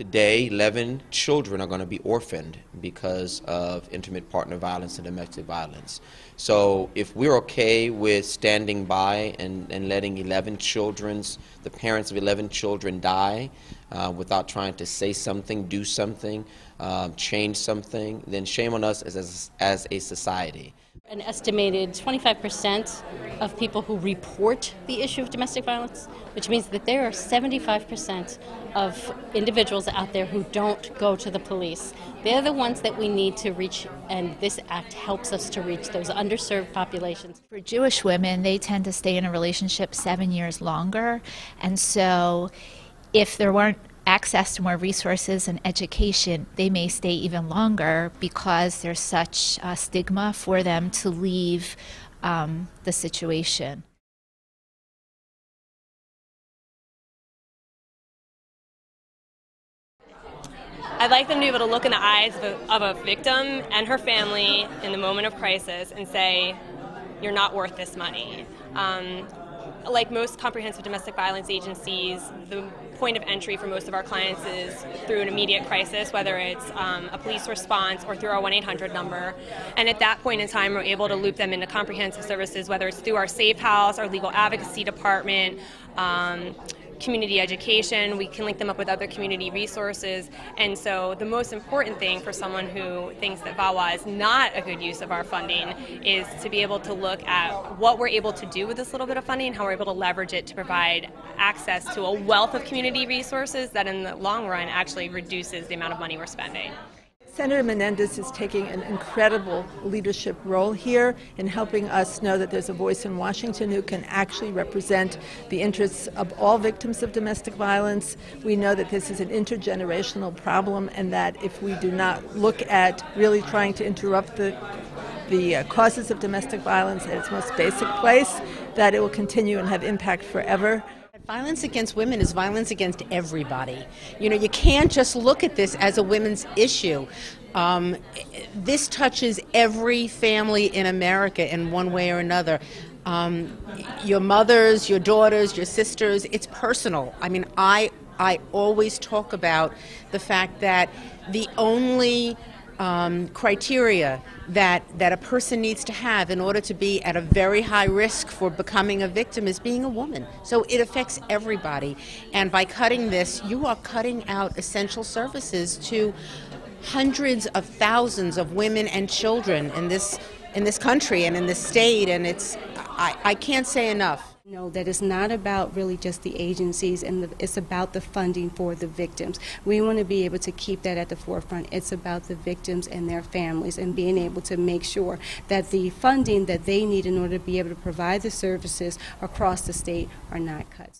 Today, 11 children are going to be orphaned because of intimate partner violence and domestic violence. So if we're okay with standing by and letting 11 children's, the parents of 11 children die without trying to say something, do something, change something, then shame on us as a society. An estimated 25% of people who report the issue of domestic violence, which means that there are 75% of individuals out there who don't go to the police. They're the ones that we need to reach, and this act helps us to reach those underserved populations. For Jewish women, they tend to stay in a relationship 7 years longer, and so if there weren't access to more resources and education, they may stay even longer because there's such a stigma for them to leave the situation. I'd like them to be able to look in the eyes of a victim and her family in the moment of crisis and say, you're not worth this money. Like most comprehensive domestic violence agencies, the point of entry for most of our clients is through an immediate crisis, whether it's a police response or through our 1-800 number. And at that point in time, we're able to loop them into comprehensive services, whether it's through our Safe House, our legal advocacy department, community education. We can link them up with other community resources. And so the most important thing for someone who thinks that VAWA is not a good use of our funding is to be able to look at what we're able to do with this little bit of funding and how we're able to leverage it to provide access to a wealth of community resources that in the long run actually reduces the amount of money we're spending. Senator Menendez is taking an incredible leadership role here in helping us know that there's a voice in Washington who can actually represent the interests of all victims of domestic violence. We know that this is an intergenerational problem, and that if we do not look at really trying to interrupt the causes of domestic violence at its most basic place, that it will continue and have impact forever. Violence against women is violence against everybody. You know, you can't just look at this as a women's issue. This touches every family in America in one way or another. Your mothers, your daughters, your sisters, it's personal. I mean, I always talk about the fact that the only criteria that a person needs to have in order to be at a very high risk for becoming a victim is being a woman. So it affects everybody. And by cutting this, you are cutting out essential services to hundreds of thousands of women and children in this country and in this state. And I can't say enough. No, that it's not about really just the agencies, and it's about the funding for the victims. We want to be able to keep that at the forefront. It's about the victims and their families, and being able to make sure that the funding that they need in order to be able to provide the services across the state are not cut.